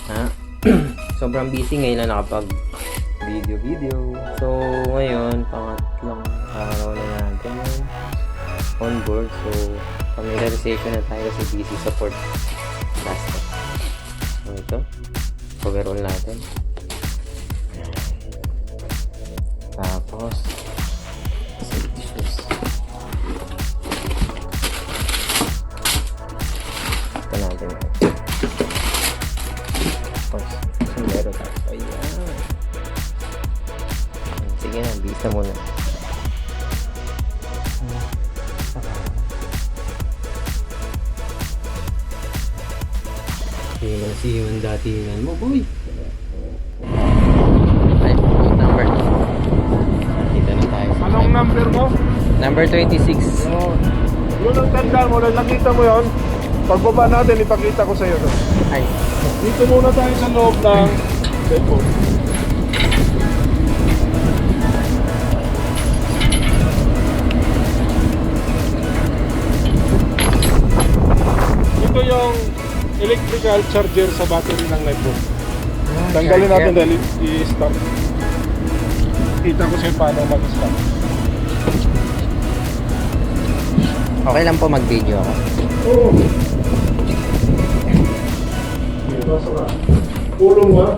Ha? Sobrang busy ngayon na nakapag video. So, ngayon, pangatlong araw na natin on board. So, familiarization na tayo sa busy support plastic. So, ito. Overall natin. Tapos, safety shoes. Ito natin. Tapos, sumero tayo. Ayan. Sige na, bisa muna. Kasi yung datingan mo, boy. Ay, number. Dito na tayo. Anong number mo? Number 26. Yun ang tandaan mo, nakita mo yun. Pagbaba natin, ipakita ko sa iyo. Ay. Dito muna tayo sa loob ng cellphone. Ito yung electrical charger sa battery ng Nightbook. Tanggalin natin dahil i-stop. Kita ko sa'yo paano mag-stop. Okay lang po mag-video ako. Oo. Pulong mo.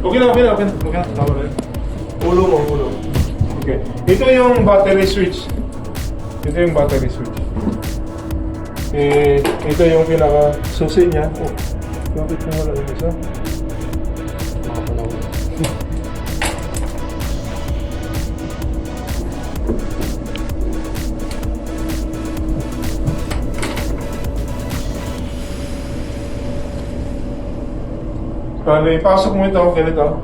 Okay na. Tama rin. Pulong mo. Okay. Ito yung battery switch. Ito yung pinaka-susi niya. Oh, bakit mo wala yung isa? Makapalaw. Kali, pasok mo ito. Ganito.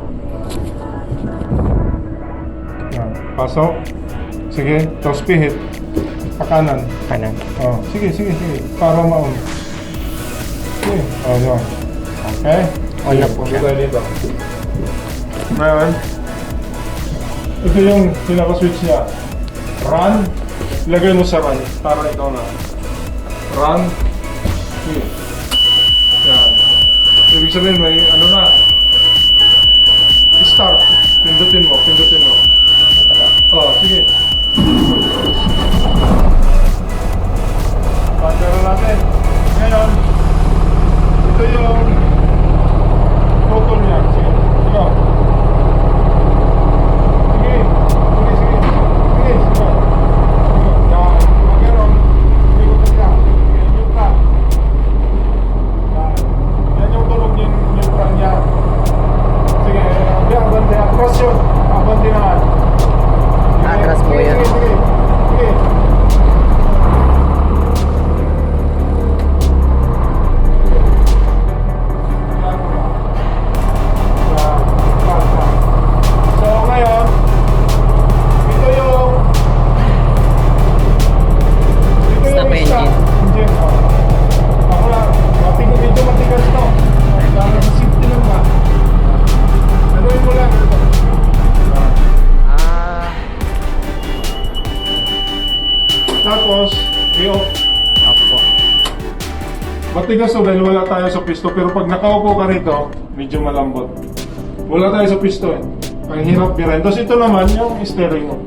Yan. Pasok. Sige, tapos pihit. Pakanan. Kanan. Oh, sige. Para ma-on. Sige. Oh, yun. Okay? On na po siya. Tayo dito. Ngayon, ito yung pinaka-switch niya. Run. Ilagay mo sa run. Para ikaw na. Run. Sige. Yan. Ibig sabihin may ano na. Start. Pindutin mo. Oh, sige. Pagkara natin. Ngayon, ito yung photo niya. Sige. Ikaw. Sige. Yan. Magkaroon. Ikot na siya. Yung ka. Yan yung tunog yung brand niya. Sige. Abante. Atras yun. Abante naman. Atras po yan. Sige. So ngayon, Stop engine. Ako lang, medyo matigas to. Para sa safety lang ba? Anuin mo lang. Tapos, i-off. Opo. Matigas to dahil wala tayo sa pisto. Pero pag nakaupo ka rito, medyo malambot. Wala tayo sa pisto eh. Ang hirap birin. Tapos ito naman yung steering mo.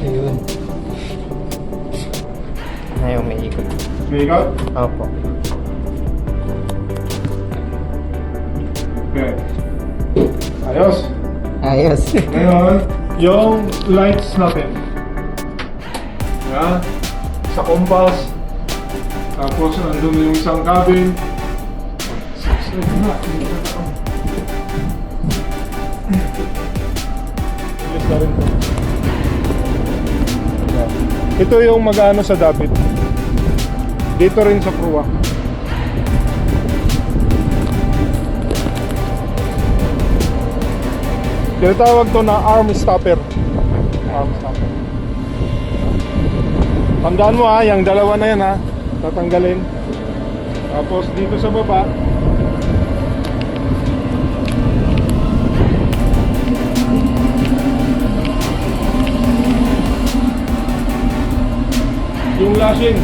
Ayun. Ayaw, may ikot. Bigat? Opo. Okay. Ayos. Ayos. Ngayon, yung lights natin. Yan. Sa compass. Tapos, nandun yung isang cabin. Yes, na rin po. Yan. Ito yung mag-ano sa dapit. Dito rin sa pruwa. Tinatawag to na arm stopper. Tandaan mo ha, yung dalawa na yan ha. Tatanggalin. Tapos dito sa baba, yung lashing.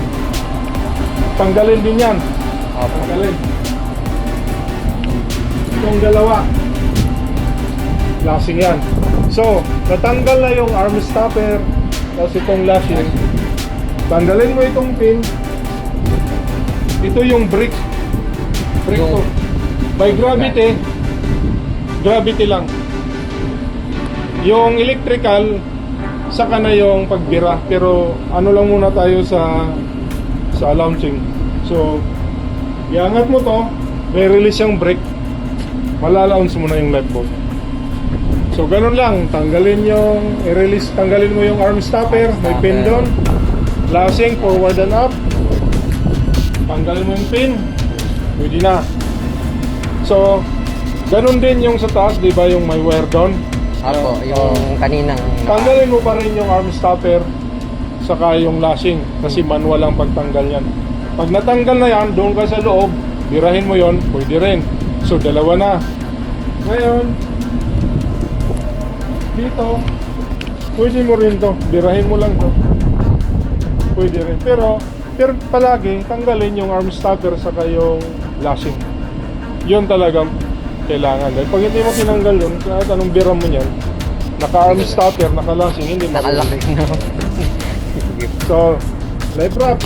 Tanggalin din yan. Opo. Tanggalin. Itong dalawa. Lashing yan. So, natanggal na yung arm stopper. Tapos itong lashing. Tanggalin mo itong pin. Ito yung brake. Brake to. By gravity. Gravity lang. Yung electrical, saka na yung pagbira. Pero ano lang muna tayo sa launching. So, iangat mo to, may release yung brake. Malalaunch mo na yung left bolt. So, ganun lang. Tanggalin mo yung arm stopper. May pin doon. Lashing, forward and up. Tanggalin mo yung pin. Pwede na. So, ganun din yung sa taas, di ba, yung may wire doon? Opo, yung kaninang... Tanggalin mo pa rin yung arm stopper saka yung lashing kasi manual ang pagtanggal yan. Pag natanggal na yan, doon ka sa loob, birahin mo yon, pwede rin. So, dalawa na. Ngayon, dito, pwede mo rin to. Birahin mo lang to. Pwede rin. Pero palagi, tanggalin yung arm stopper saka yung lashing. Yun talagang kailangan. Dahil pag hindi mo tinanggal yun, kahit anong bira mo yan, naka-arm stopper, naka-lashing, hindi mo. Nakalaki na. So, life wrap.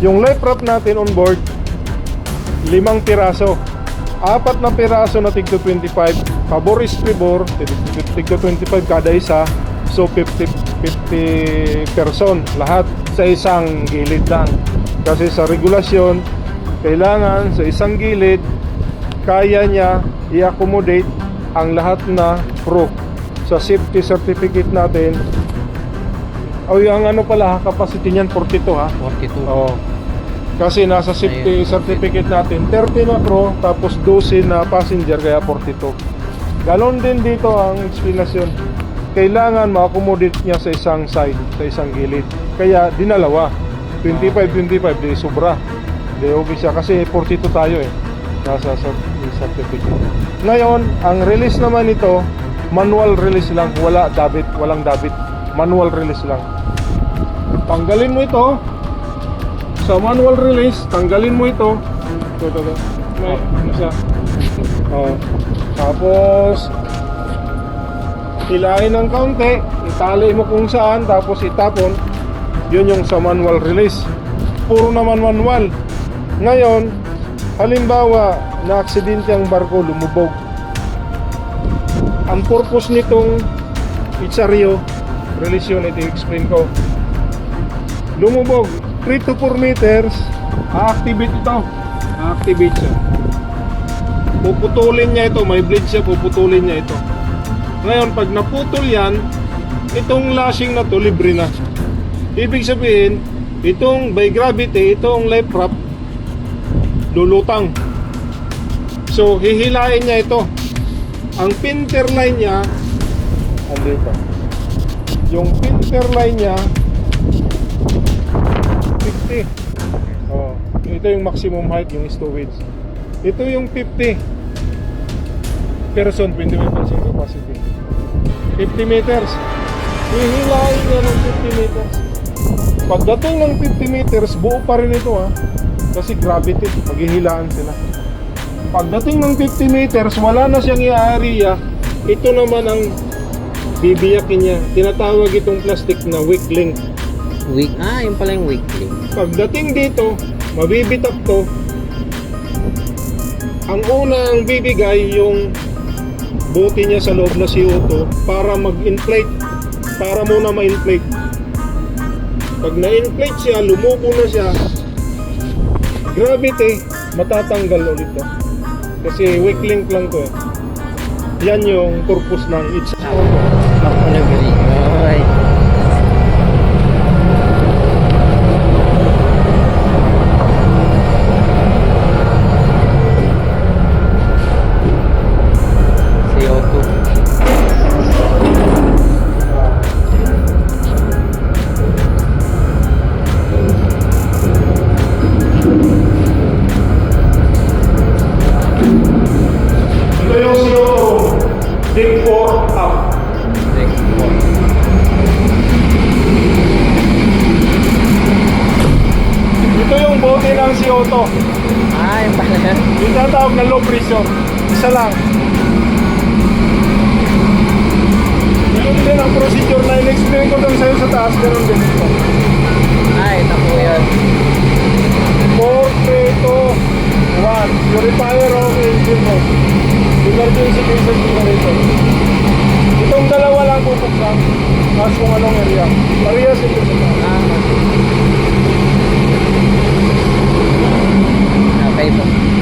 Yung life wrap natin on board, 5 piraso. 4 na piraso na tigto 25. Pabor estribor, tigto 25 kada isa. So, 50 person. Lahat sa isang gilid lang. Kasi sa regulasyon, kailangan sa isang gilid, kaya niya i-accommodate ang lahat na crew. Sa safety certificate natin, ang ano pala, capacity niyan 42 ha. 42. Oo. Kasi nasa safety certificate natin 30 na crew tapos 12 na passenger kaya 42. Ganon din dito ang explanation. Kailangan ma-accommodate niya sa isang side, sa isang gilid. Kaya dinalawa. 25 di sobra. Di okay siya kasi 42 tayo eh. Nasa certificate. Ngayon, ang release naman ito, manual release lang, walang dabit. Manual release lang. Tanggalin mo ito. Sa manual release, tanggalin mo ito. Ito. May isa. Tapos hilahin ng kaunti, itali mo kung saan, tapos itapon. Yun yung sa manual release. Puro naman manual. Ngayon, halimbawa, na-aksidente ang barko, lumubog. Ang purpose nitong Itsario, release yun, ito explain ko. Lumubog, 3 to 4 meters, a-activate ito. A-activate siya. Puputulin niya ito, may blade siya, puputulin niya ito. Ngayon, pag naputol yan, itong lashing na to, libre na. Ibig sabihin, itong by gravity, itong life wrap, lulutang. So, hihilain niya ito. Ang pinter line niya, andito. Yung pinter line niya, 50. Ito yung maximum height, yung stowage. Ito yung 50 person, 25% capacity. 50 meters. Hihilain niya ng 50 meters. Pagdating ng 50 meters, buo pa rin ito ha. Kasi gravity, maghihilaan sila. Pagdating ng 50 meters, wala na siyang i-area. Ito naman ang bibiyakin niya. Tinatawag itong plastic na weak link. Yung pala yung weak link. Pagdating dito, mabibitap to. Ang unang bibigay yung bote niya sa loob na CO2 para mag-inflate. Para muna ma-inflate. Pag na-inflate siya, lumubo na siya, gravity, matatanggal ulit to. Kasi weak link lang to eh. Yan yung purpose ng Itsario. Ako na gari. Ay. CO2. Ito yung CO2, Big 4 up. din ang CO2. Ay, pala. Yung tatawag na low pressure. Isa lang. Yun din ang procedure na in-explain ko doon sa'yo sa taas. Ganun din ito. Ay, ito po yun. 4, 3, 2, 1. Purifier of engine room. Emergency cases generator. Itong dalawa lang bubuksan. Tapos kung anong area. Parehas ito sa taas. Okay po.